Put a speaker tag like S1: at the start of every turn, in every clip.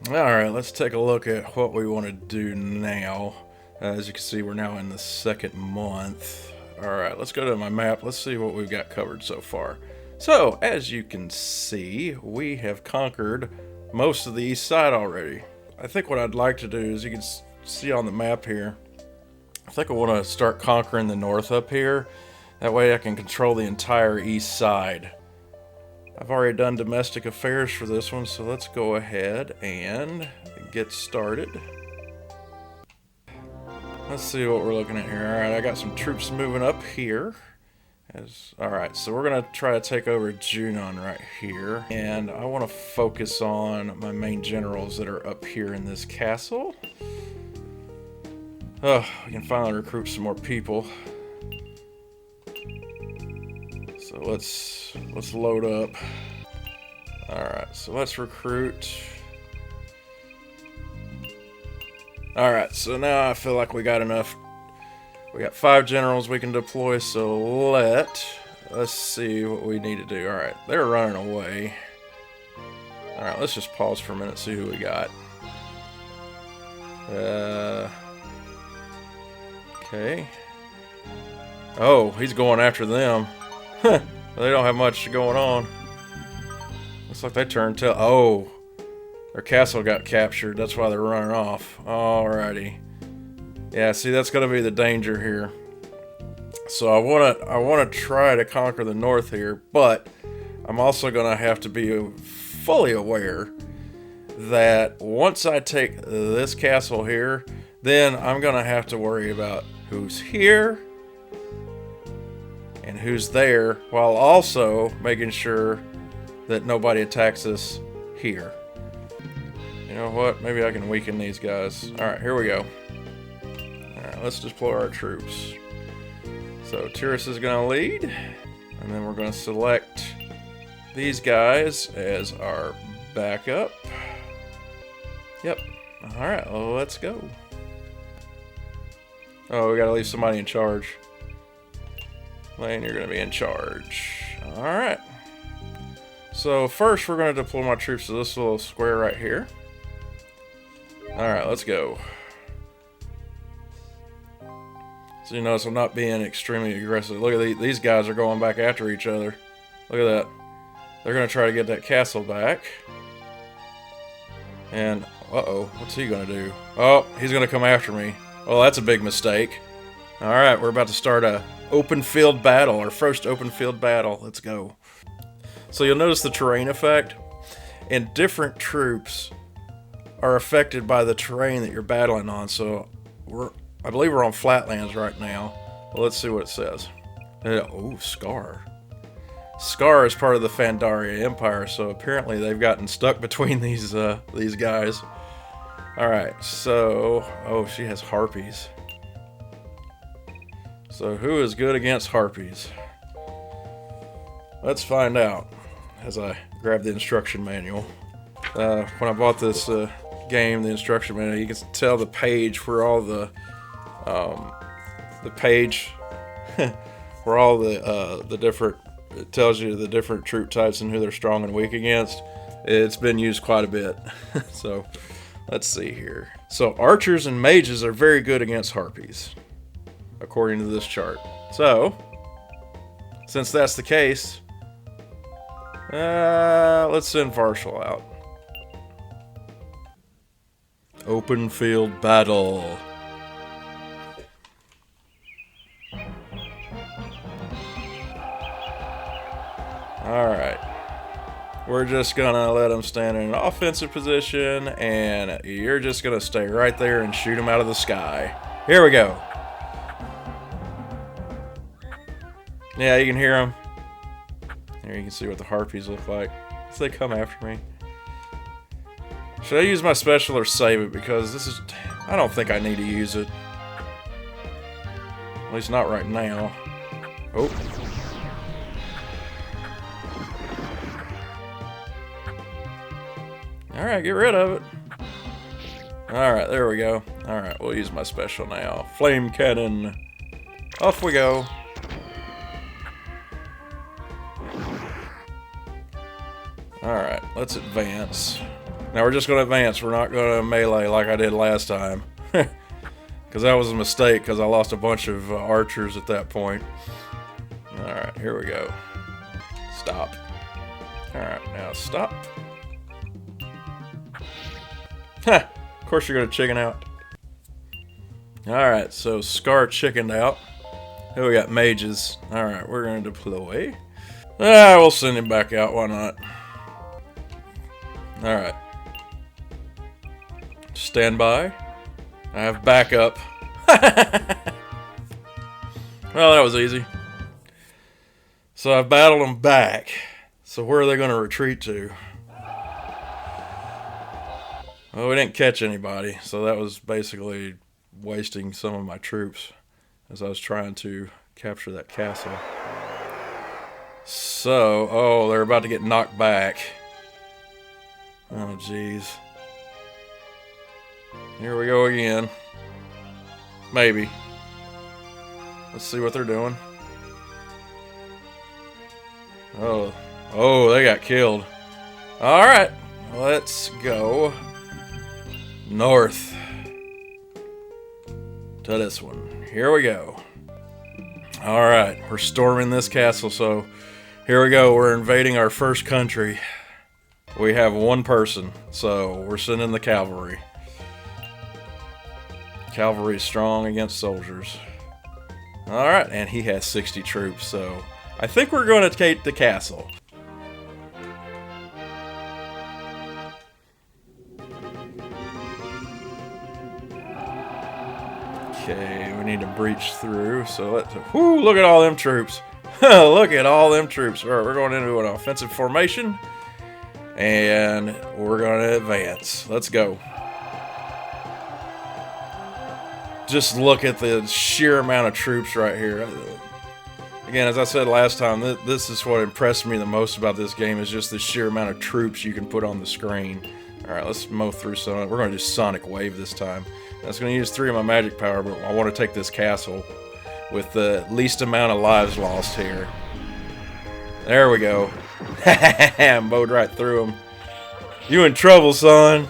S1: Alright, let's take a look at what we want to do now. As you can see, we're now in the second month. Alright, let's go to my map. Let's see what we've got covered so far. So, as you can see, we have conquered most of the east side already. I think what I'd like to do is, you can see on the map here, I think I want to start conquering the north up here. That way I can control the entire east side. I've already done domestic affairs for this one, so let's go ahead and get started. Let's see what we're looking at here. Alright, I got some troops moving up here. Alright, so we're going to try to take over Junon right here. And I want to focus on my main generals that are up here in this castle. Oh, we can finally recruit some more people. So let's load up. Alright, so let's recruit. Alright, so now I feel like we got enough. We got 5 generals we can deploy, so let's see what we need to do. Alright, they're running away. Alright, let's just pause for a minute, see who we got. Okay. Oh, he's going after them. They don't have much going on. Looks like they turned tail. Oh, their castle got captured. That's why they're running off. Alrighty. Yeah, see, that's gonna be the danger here. So I wanna try to conquer the north here, but I'm also gonna have to be fully aware that once I take this castle here, then I'm gonna have to worry about who's here and who's there, while also making sure that nobody attacks us here. You know what? Maybe I can weaken these guys. Alright, here we go. Alright, let's deploy our troops. So Teiris is going to lead, and then we're going to select these guys as our backup. Yep. Alright, well, let's go. Oh, we got to leave somebody in charge. Lane, you're going to be in charge. Alright. So first we're going to deploy my troops to this little square right here. Alright, let's go. So you notice I'm not being extremely aggressive. Look at these guys are going back after each other. Look at that. They're going to try to get that castle back. And, uh-oh, what's he going to do? Oh, he's going to come after me. Well, that's a big mistake. Alright, we're about to start a open field battle, our first open field battle. Let's go. So you'll notice the terrain effect, and different troops are affected by the terrain that you're battling on. So I believe we're on flatlands right now. Well, let's see what it says. Oh, Scar. Scar is part of the Pandaria Empire, so apparently they've gotten stuck between these guys. Alright, so... Oh, she has harpies. So who is good against harpies? Let's find out as I grab the instruction manual. When I bought this game, the instruction manual, you can tell the page where all the page where all the different, it tells you the different troop types and who they're strong and weak against. It's been used quite a bit. So let's see here. So archers and mages are very good against harpies, according to this chart. So since that's the case, let's send Varshal out. Open field battle. Alright. We're just gonna let them stand in an offensive position, and you're just gonna stay right there and shoot them out of the sky. Here we go. Yeah, you can hear them. Here you can see what the harpies look like as they come after me. Should I use my special or save it? Because this is... I don't think I need to use it. At least not right now. Oh. Alright, get rid of it. Alright, there we go. Alright, we'll use my special now. Flame cannon. Off we go.
S2: Alright, let's advance.
S1: Now we're just going to advance. We're not going to melee like I did last time. Because that was a mistake, because I lost a bunch of archers at that point. Alright, here we go. Stop. Alright, now stop. Ha! Of course you're going to chicken out. Alright, so Scar chickened out. Here we got mages. Alright, we're going to deploy. We'll send him back out, why not? Alright. Stand by. I have backup. Well, that was easy. So I've battled them back. So where are they going to retreat to? Well, we didn't catch anybody, so that was basically wasting some of my troops as I was trying to capture that castle. So, oh, they're about to get knocked back. Oh, jeez. Here we go again. Maybe. Let's see what they're doing. Oh, oh, they got killed. Alright, let's go north to this one. Here we go. Alright, we're storming this castle, so here we go. We're invading our first country. We have one person, so we're sending the cavalry. Cavalry is strong against soldiers. Alright, and he has 60 troops, so I think we're going to take the castle. Okay, we need to breach through, so let's... Whoo, look at all them troops. Look at all them troops. Alright, we're going into an offensive formation. And we're going to advance. Let's go. Just look at the sheer amount of troops right here. Again, as I said last time, this is what impressed me the most about this game, is just the sheer amount of troops you can put on the screen. Alright, let's mow through some. We're going to do Sonic Wave this time. That's going to use 3 of my magic power, but I want to take this castle with the least amount of lives lost here. There we go. Mowed right through him. You in trouble, son.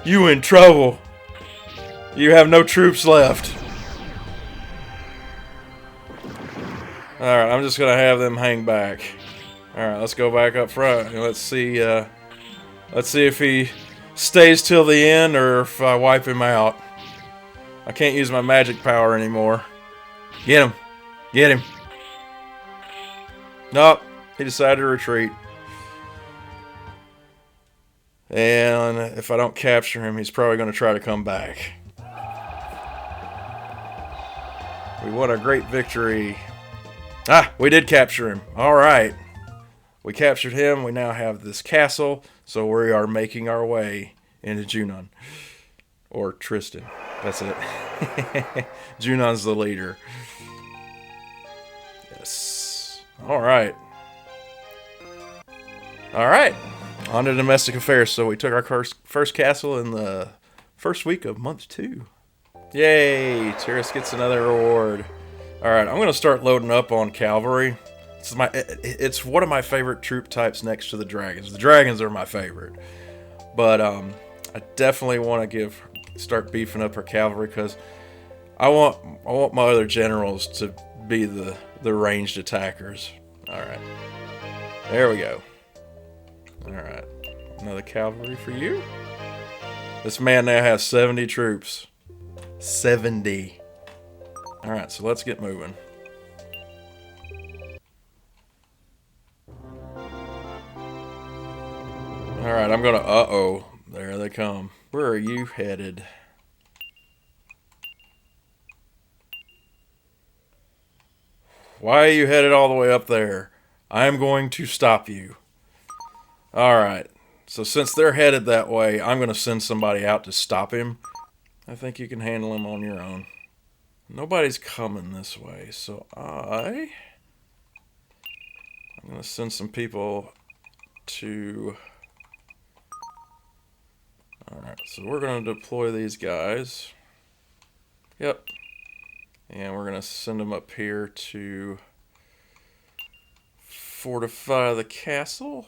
S1: You in trouble. You have no troops left. Alright, I'm just going to have them hang back. Alright, let's go back up front. And let's see if he stays till the end or if I wipe him out. I can't use my magic power anymore. Get him. Get him. Nope. He decided to retreat. And if I don't capture him, he's probably going to try to come back. We won a great victory. Ah, we did capture him. Alright. We captured him. We now have this castle. So we are making our way into Junon. Or Tristan. That's it. Junon's the leader. Yes. Alright. Alright. On to domestic affairs. So we took our first castle in the first week of month 2. Yay! Teiris gets another reward. Alright, I'm going to start loading up on cavalry. It's one of my favorite troop types next to the dragons. The dragons are my favorite. But I definitely want to start beefing up our cavalry because I want my other generals to be the ranged attackers. Alright. There we go. Alright. Another cavalry for you. This man now has 70 troops. 70. Alright, so let's get moving. Alright, I'm gonna... Uh-oh. There they come. Where are you headed? Why are you headed all the way up there? I am going to stop you. Alright. So since they're headed that way, I'm going to send somebody out to stop him. I think you can handle him on your own. Nobody's coming this way, so I'm going to send some people to... Alright, so we're going to deploy these guys. Yep. And we're going to send them up here to fortify the castle.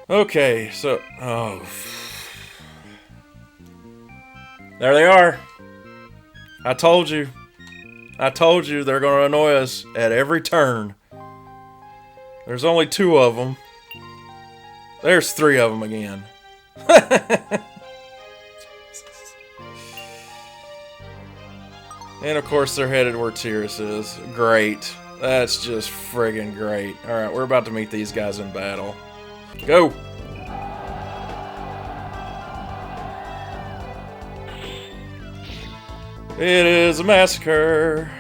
S1: Okay, so... Oh. There they are. I told you. I told you they're going to annoy us at every turn. There's only 2 of them. There's 3 of them again. And of course they're headed where Teiris is. Great. That's just friggin' great. Alright, we're about to meet these guys in battle. Go! It is a massacre.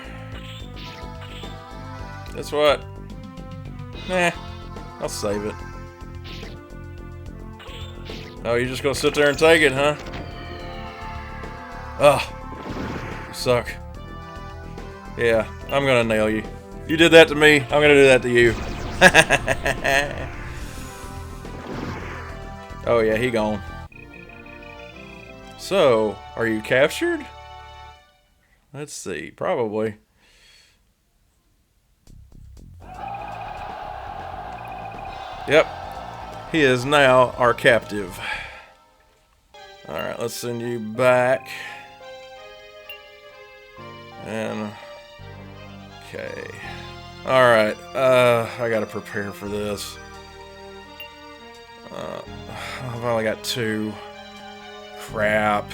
S1: Guess what? Nah, I'll save it. Oh, you're just gonna sit there and take it, huh? Ugh. You suck. Yeah, I'm gonna nail you. You did that to me, I'm gonna do that to you. Oh yeah, he gone. So, are you captured? Let's see, probably. Yep, he is now our captive. Alright, let's send you back. And... okay. Alright, I gotta prepare for this. I've only got 2. Crap.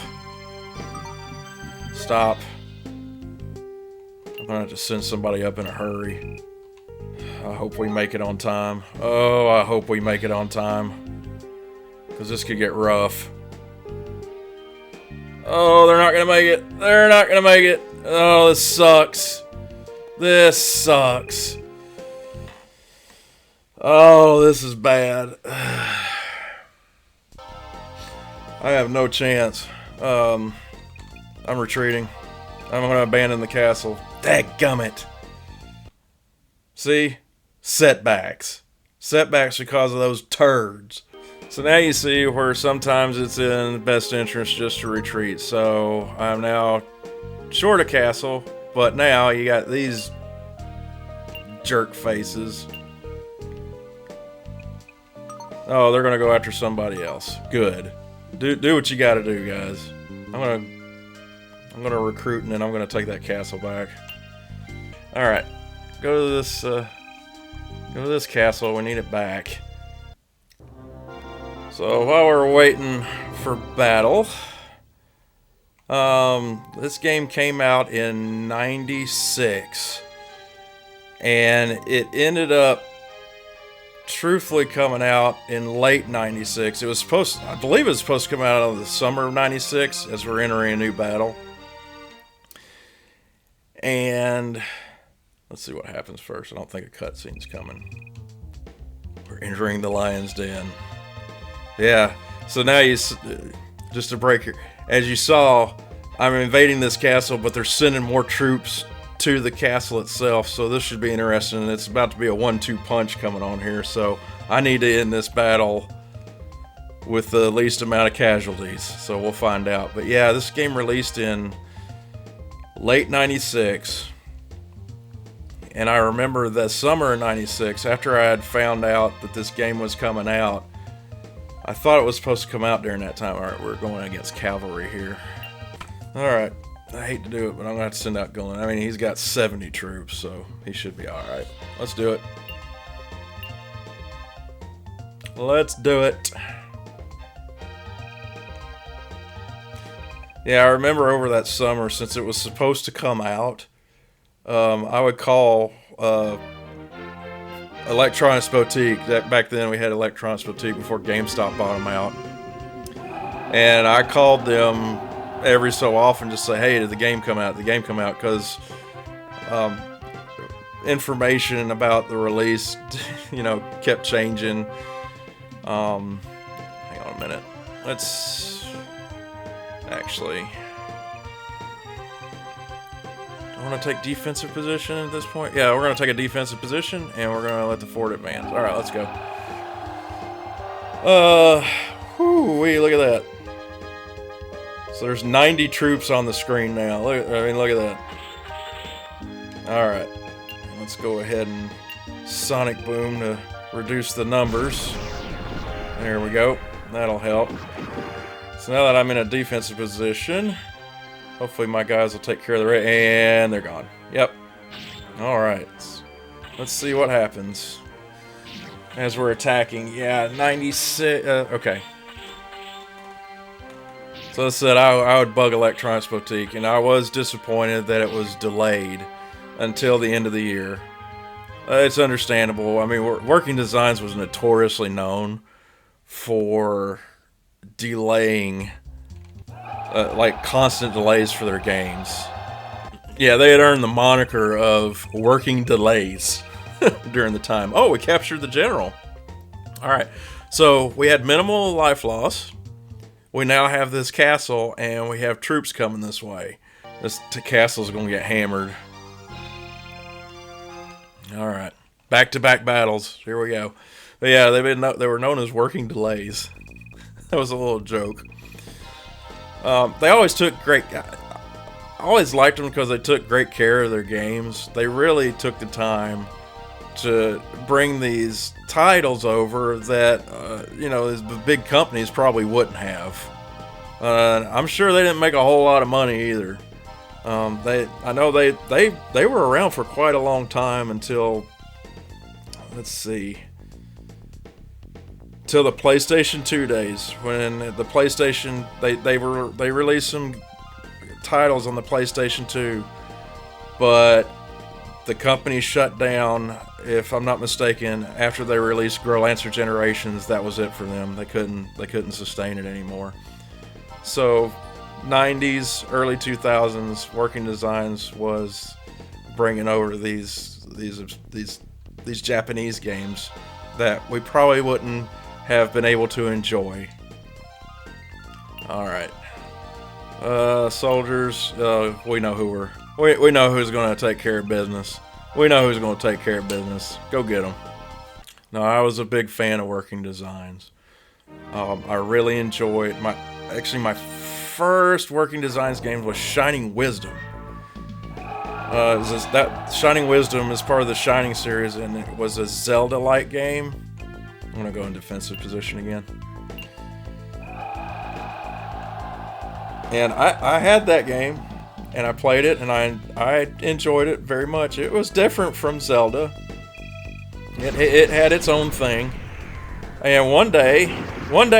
S1: Stop. I'm gonna have to send somebody up in a hurry. I hope we make it on time. Oh, I hope we make it on time. Because this could get rough. Oh, they're not gonna make it. They're not gonna make it. Oh, this sucks. This sucks. Oh, this is bad. I have no chance. I'm retreating. I'm gonna abandon the castle. Dadgummit. See? Setbacks. Setbacks because of those turds. So now you see where sometimes it's in the best interest just to retreat. So I'm now short a castle, but now you got these jerk faces. Oh, they're gonna go after somebody else. Good. Do what you gotta do, guys. I'm gonna recruit and then I'm gonna take that castle back. Alright. Go to this castle, we need it back. So while we're waiting for battle, this game came out in '96, and it ended up truthfully coming out in late '96. It was I believe it was supposed to come out in the summer of '96 as we're entering a new battle. And let's see what happens first. I don't think a cutscene's coming. We're entering the Lion's Den. Yeah, so now just to break here, as you saw, I'm invading this castle, but they're sending more troops to the castle itself, so this should be interesting. It's about to be a 1-2 punch coming on here, so I need to end this battle with the least amount of casualties, so we'll find out. But yeah, this game released in late '96, and I remember the summer of '96, after I had found out that this game was coming out, I thought it was supposed to come out during that time. Alright, we're going against cavalry here. Alright, I hate to do it, but I'm going to have to send out Gillen. I mean, he's got 70 troops, so he should be alright. Let's do it. Let's do it. Yeah, I remember over that summer, since it was supposed to come out, I would call Electronics Boutique. Back then we had Electronics Boutique before GameStop bought them out. And I called them every so often just say, hey, did the game come out? Did the game come out? Because information about the release, you know, kept changing. Hang on a minute. Let's actually... I want to take defensive position at this point. Yeah, we're going to take a defensive position, and we're going to let the fort advance. Alright, let's go. Whoo-wee, look at that. So there's 90 troops on the screen now. Look at that. Alright. Let's go ahead and Sonic Boom to reduce the numbers. There we go. That'll help. So now that I'm in a defensive position, hopefully my guys will take care of the raid. And they're gone. Yep. Alright. Let's see what happens as we're attacking. Yeah, 96. Okay. So I said I would bug Electronics Boutique, and I was disappointed that it was delayed until the end of the year. It's understandable. I mean, Working Designs was notoriously known for delaying, like constant delays for their games. Yeah, they had earned the moniker of Working Delays during the time. Oh, we captured the general. Alright, so we had minimal life loss. We now have this castle, and we have troops coming this way. This castle is going to get hammered. Alright, back-to-back battles. Here we go. But yeah, they were known as Working Delays. That was a little joke. They always took great... I always liked them because they took great care of their games. They really took the time to bring these titles over that, you know, the big companies probably wouldn't have. I'm sure they didn't make a whole lot of money either. I know they were around for quite a long time until, let's see, till the PlayStation 2 days, when the PlayStation they released some titles on the PlayStation 2, but the company shut down, if I'm not mistaken, after they released Growlancer Generations. That was it for them. They couldn't sustain it anymore. So 90s, early 2000s, Working Designs was bringing over these Japanese games that we probably wouldn't have been able to enjoy. All right, soldiers. We know who we know who's going to take care of business. We know who's going to take care of business. Go get them. No, I was a big fan of Working Designs. I really enjoyed my first Working Designs game was Shining Wisdom. That Shining Wisdom is part of the Shining series, and it was a Zelda-like game. I'm gonna go in defensive position again. And I had that game, and I played it, and I enjoyed it very much. It was different from Zelda. It had its own thing. And one day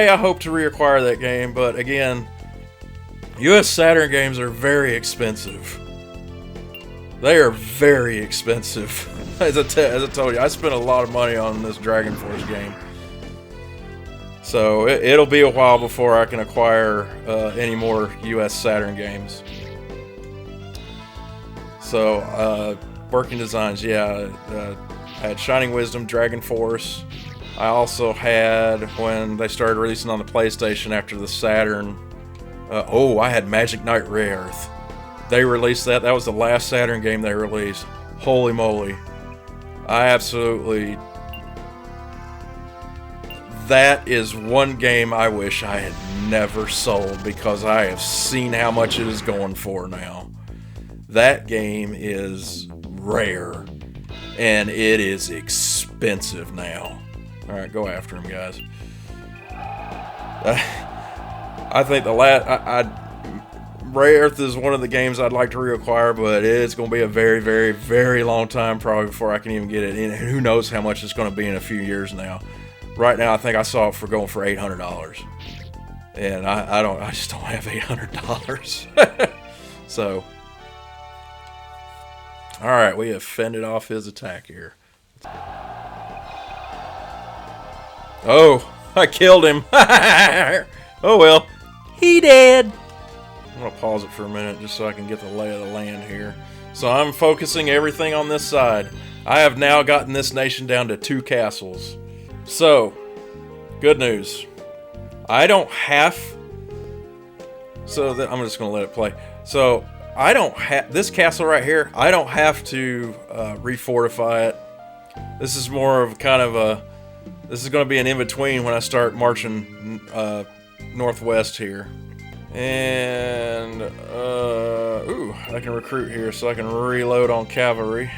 S1: I hope to reacquire that game, but again, US Saturn games are very expensive. They are very expensive. As I told you, I spent a lot of money on this Dragon Force game. So it'll be a while before I can acquire any more US Saturn games. So, Working Designs, yeah. Had Shining Wisdom, Dragon Force. I also had, when they started releasing on the PlayStation after the Saturn, I had Magic Knight Re-Earth. They released that. That was the last Saturn game they released. Holy moly. That is one game I wish I had never sold, because I have seen how much it is going for now. That game is rare, and it is expensive now. Alright, go after him, guys. I think Re-Earth is one of the games I'd like to reacquire, but it's going to be a very, very, very long time probably before I can even get it. And who knows how much it's going to be in a few years now. Right now, I think I saw it going for $800. And I just don't have $800. So, alright, we have fended off his attack here. Oh, I killed him. Oh well, he dead. I'm gonna pause it for a minute just so I can get the lay of the land here. So I'm focusing everything on this side. I have now gotten this nation down to 2 castles. So, good news. I don't have... I'm just gonna let it play. So, I don't have... This castle right here, I don't have to refortify it. This is more of kind of a... This is going to be an in-between when I start marching northwest here. And, I can recruit here so I can reload on cavalry.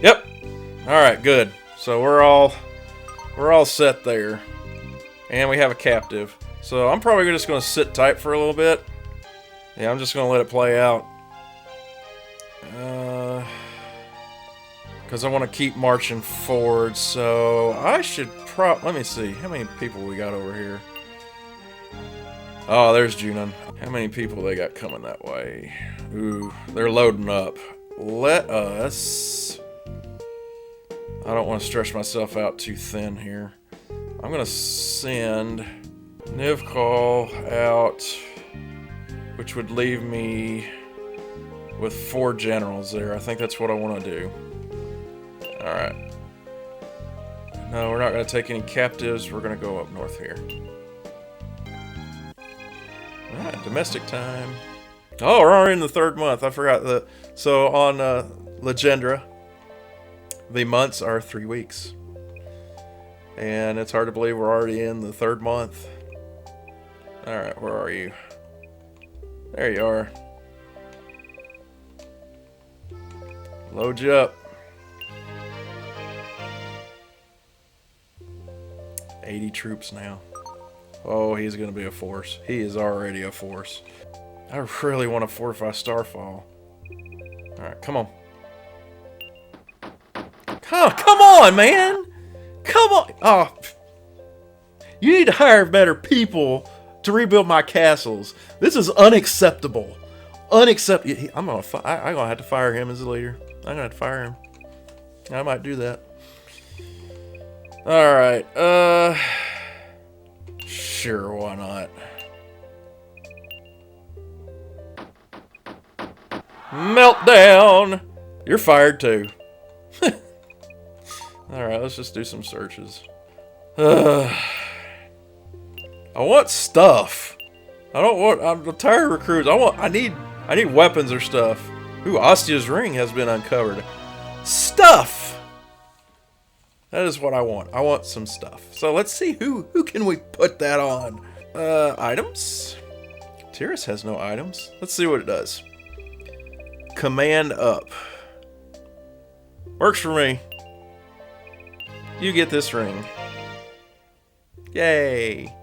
S1: Yep. Alright, good. So we're all set there. And we have a captive. So I'm probably just going to sit tight for a little bit. Yeah, I'm just going to let it play out. Because I want to keep marching forward. So I should let me see. How many people we got over here? Oh, there's Junon. How many people they got coming that way? Ooh, they're loading up. Let us... I don't want to stretch myself out too thin here. I'm going to send Nivcall out, which would leave me with 4 generals there. I think that's what I want to do. Alright. No, we're not going to take any captives. We're going to go up north here. Alright, domestic time. Oh, we're already in the 3rd month. I forgot that. So on Legendra, the months are 3 weeks. And it's hard to believe we're already in the 3rd month. Alright, where are you? There you are. Load you up. 80 troops now. Oh, he's going to be a force. He is already a force. I really want to fortify Starfall. Alright, come on. Come on, man! Come on! Oh, you need to hire better people to rebuild my castles. This is unacceptable. Unacceptable. I'm gonna have to fire him as a leader. I'm gonna have to fire him. I might do that. Alright, sure, why not? Meltdown! You're fired too. Alright, let's just do some searches. I want stuff. I'm tired of recruits. I need weapons or stuff. Ooh, Ostia's ring has been uncovered. Stuff! That is what I want. I want some stuff. So let's see who can we put that on. Items? Teiris has no items. Let's see what it does. Command up. Works for me. You get this ring. Yay!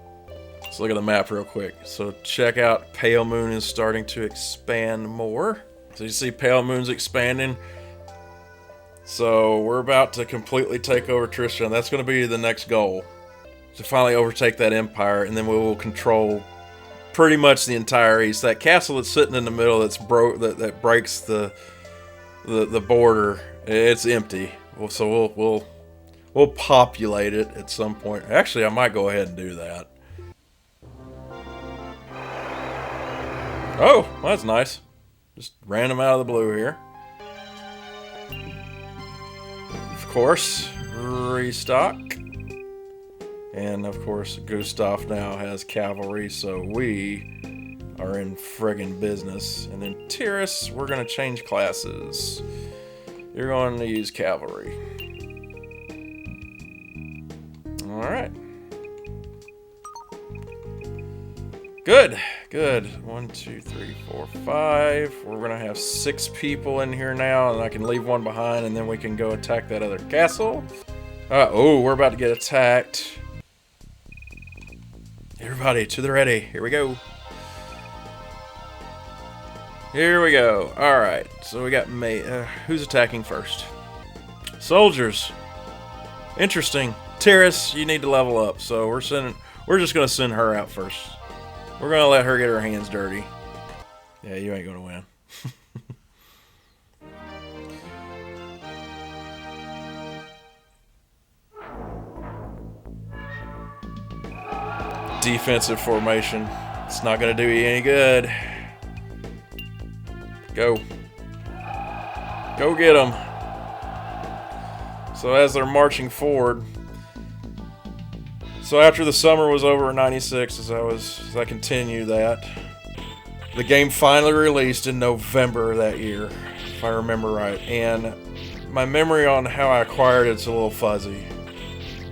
S1: Let's look at the map real quick. So check out Pale Moon is starting to expand more. So you see Pale Moon's expanding. So we're about to completely take over Tristan. That's going to be the next goal. To finally overtake that empire, and then we will control pretty much the entire east. That castle that's sitting in the middle that breaks the border, it's empty. So we'll populate it at some point. Actually, I might go ahead and do that. Oh, well, that's nice. Just random out of the blue here. Of course, restock. And of course, Gustav now has cavalry, so we are in friggin' business. And then Teiris, we're gonna change classes. You're going to use cavalry. Alright. Good, good. 1, 2, 3, 4, 5. We're gonna have 6 people in here now, and I can leave one behind, and then we can go attack that other castle. Oh, we're about to get attacked. Everybody, to the ready. Here we go. Here we go. Alright, so we got who's attacking first? Soldiers. Interesting. Teiris, you need to level up, so we're just gonna send her out first. We're gonna let her get her hands dirty. Yeah, you ain't gonna win. Defensive formation. It's not gonna do you any good. Go. Go get them. So as they're marching forward. So after the summer was over in 96, as I continue that, the game finally released in November of that year, if I remember right. And my memory on how I acquired it's a little fuzzy.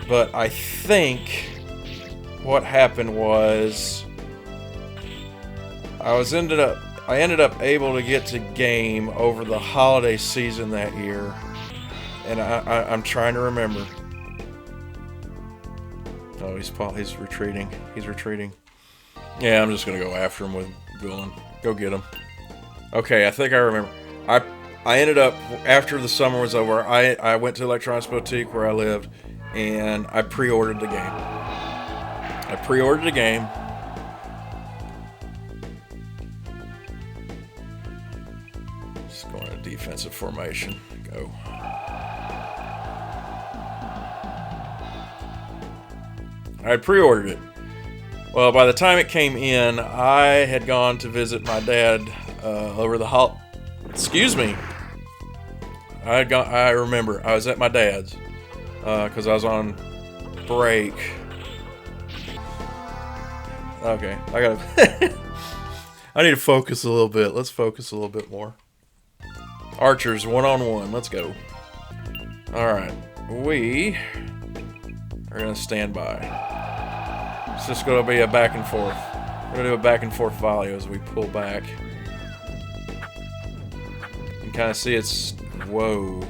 S1: But I think what happened was I ended up able to get to game over the holiday season that year, and I'm trying to remember. Oh, he's retreating. He's retreating. Yeah, I'm just gonna go after him with Junon. Go get him. Okay, I think I remember. I ended up, after the summer was over, I went to Electronics Boutique where I lived, and I pre-ordered the game. Just going to defensive formation. Go. I pre-ordered it. Well, by the time it came in, I had gone to visit my dad over the Excuse me. I remember I was at my dad's because I was on break. Okay, I gotta. I need to focus a little bit. Let's focus a little bit more. Archers 1-on-1. Let's go. All right, we are gonna stand by. It's just gonna be a back and forth. We're gonna do a back and forth volley as we pull back. You can kind of see it's. Whoa.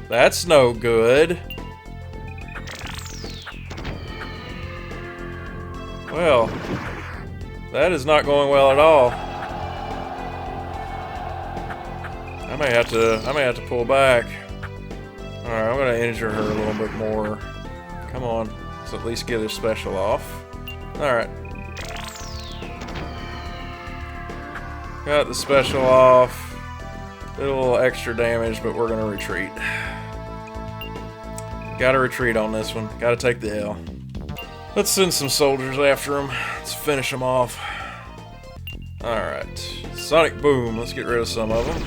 S1: That's no good. Well, that is not going well at all. I may have to pull back. Alright, I'm gonna injure her a little bit more. Come on. Let's at least get her special off. Alright. Got the special off. Did a little extra damage, but we're gonna retreat. Gotta retreat on this one. Gotta take the L. Let's send some soldiers after him. Let's finish him off. Alright. Sonic Boom. Let's get rid of some of them.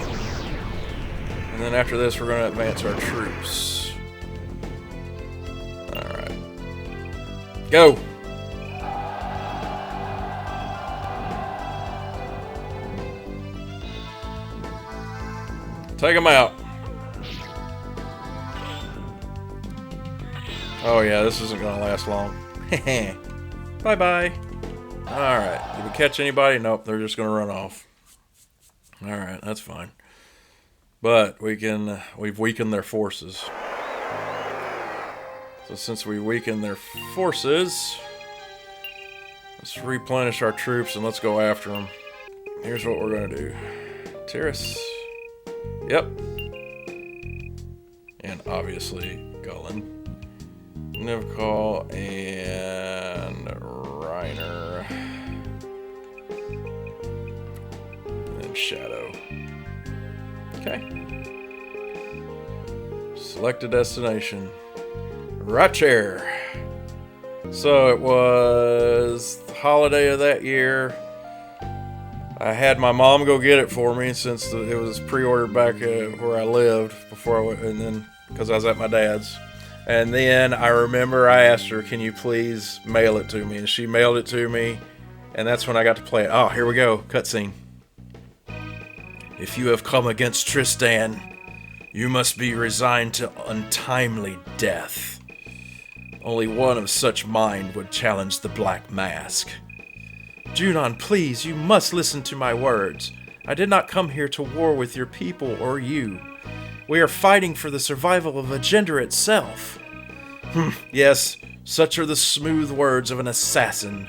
S1: And then after this, we're gonna advance our troops. Alright. Go! Take them out. Oh yeah, this isn't gonna last long. Bye-bye. Alright, did we catch anybody? Nope, they're just gonna run off. Alright, that's fine. But we've weakened their forces. So since we weakened their forces, let's replenish our troops and let's go after them. Here's what we're gonna do. Teiris. Yep. And obviously, Gullen. Nivcall and Reiner. And then Shadow. Okay. Select a destination. Right here. So it was the holiday of that year. I had my mom go get it for me since it was pre-ordered back where I lived before I went, and then because I was at my dad's. And then I remember I asked her, "Can you please mail it to me?" And she mailed it to me, and that's when I got to play it. Oh, here we go, cutscene. If you have come against Tristan, you must be resigned to untimely death. Only one of such mind would challenge the Black Mask. Junon, please, you must listen to my words. I did not come here to war with your people or you. We are fighting for the survival of Legendra itself. Yes, such are the smooth words of an assassin.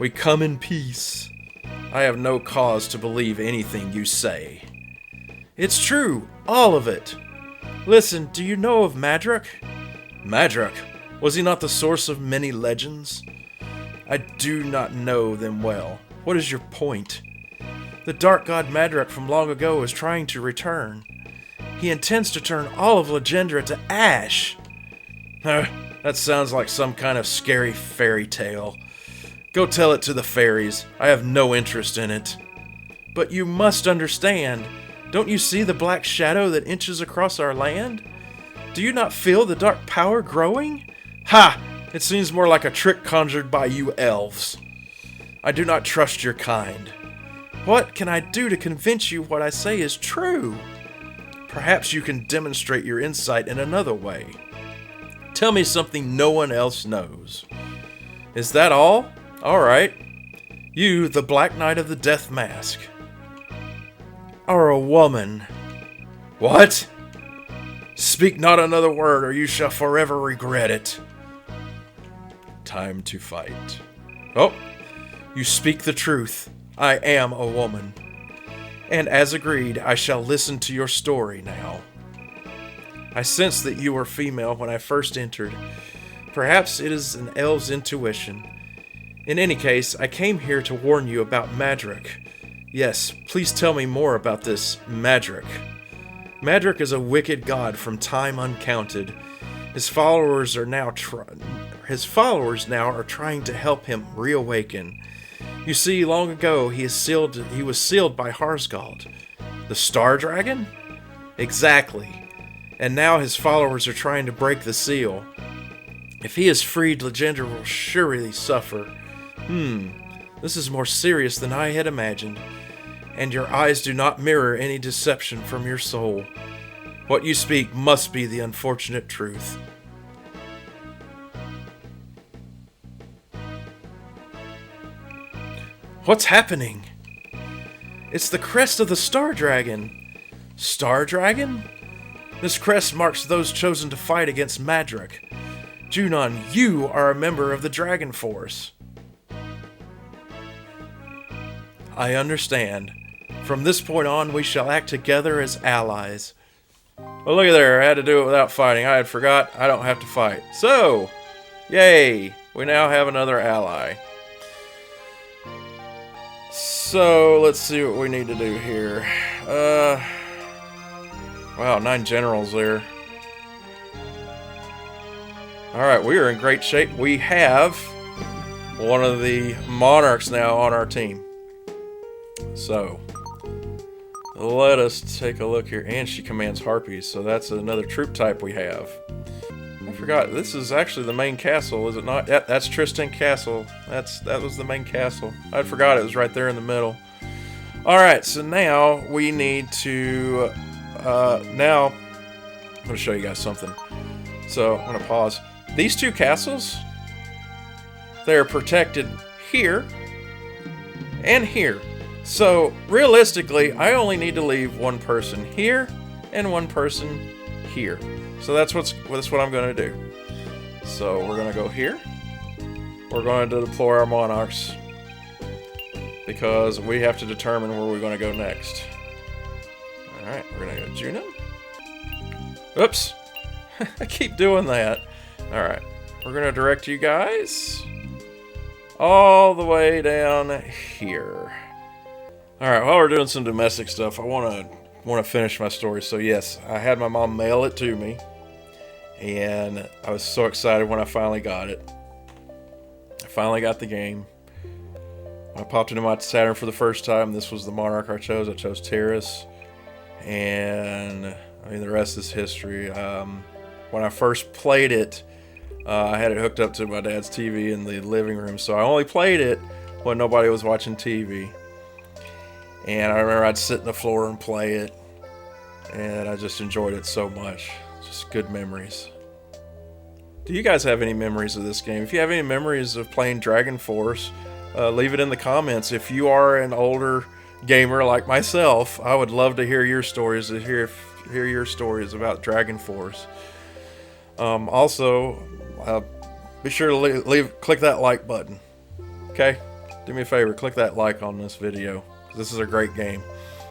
S1: We come in peace. I have no cause to believe anything you say. It's true, all of it. Listen, do you know of Madrak? Madrak? Was he not the source of many legends? I do not know them well. What is your point? The dark god Madrak from long ago is trying to return. He intends to turn all of Legendra to ash. That sounds like some kind of scary fairy tale. Go tell it to the fairies. I have no interest in it. But you must understand. Don't you see the black shadow that inches across our land? Do you not feel the dark power growing? Ha! It seems more like a trick conjured by you elves. I do not trust your kind. What can I do to convince you what I say is true? Perhaps you can demonstrate your insight in another way. Tell me something no one else knows. Is that all? Alright. You, the Black Knight of the Death Mask, are a woman. What? Speak not another word or you shall forever regret it. Time to fight. Oh, you speak the truth. I am a woman. And as agreed, I shall listen to your story now. I sensed that you were female when I first entered. Perhaps it is an elf's intuition. In any case, I came here to warn you about Madrick. Yes, please tell me more about this Madrick. Madrick is a wicked god from time uncounted. His followers now are trying to help him reawaken. You see, long ago he was sealed by Harsgald. The Star Dragon? Exactly. And now his followers are trying to break the seal. If he is freed, Legendra will surely suffer. This is more serious than I had imagined. And your eyes do not mirror any deception from your soul. What you speak must be the unfortunate truth. What's happening? It's the crest of the Star Dragon. Star Dragon? This crest marks those chosen to fight against Madrick. Junon, you are a member of the Dragon Force. I understand. From this point on, we shall act together as allies. Well, look at there. I had to do it without fighting. I had forgot. I don't have to fight. So, yay. We now have another ally. So, let's see what we need to do here. Wow, 9 generals there. Alright, we are in great shape. We have one of the monarchs now on our team. So, let us take a look here. And she commands harpies, so that's another troop type we have. I forgot, this is actually the main castle, is it not? Yeah, that's Tristan Castle. That was the main castle. I forgot it was right there in the middle. Alright, so now we need to... now, I'm going to show you guys something. So, I'm going to pause. These two castles, they're protected here and here. So, realistically, I only need to leave one person here and one person here. So that's what I'm going to do. So, we're going to go here. We're going to deploy our monarchs because we have to determine where we're going to go next. Alright, we're going to go Junon. Oops. I keep doing that. Alright, we're going to direct you guys all the way down here. Alright, while we're doing some domestic stuff, I want to finish my story. So yes, I had my mom mail it to me, and I was so excited when I finally got it. I finally got the game. When I popped into my Saturn for the first time, this was the monarch I chose. I chose Teiris, and I mean the rest is history. When I first played it, I had it hooked up to my dad's TV in the living room, so I only played it when nobody was watching TV. And I remember I'd sit on the floor and play it, and I just enjoyed it so much. Just good memories. Do you guys have any memories of this game? If you have any memories of playing Dragon Force, leave it in the comments. If you are an older gamer like myself, I would love to hear your stories, to hear your stories about Dragon Force. Also, be sure to click that like button. Okay? Do me a favor, click that like on this video. This is a great game.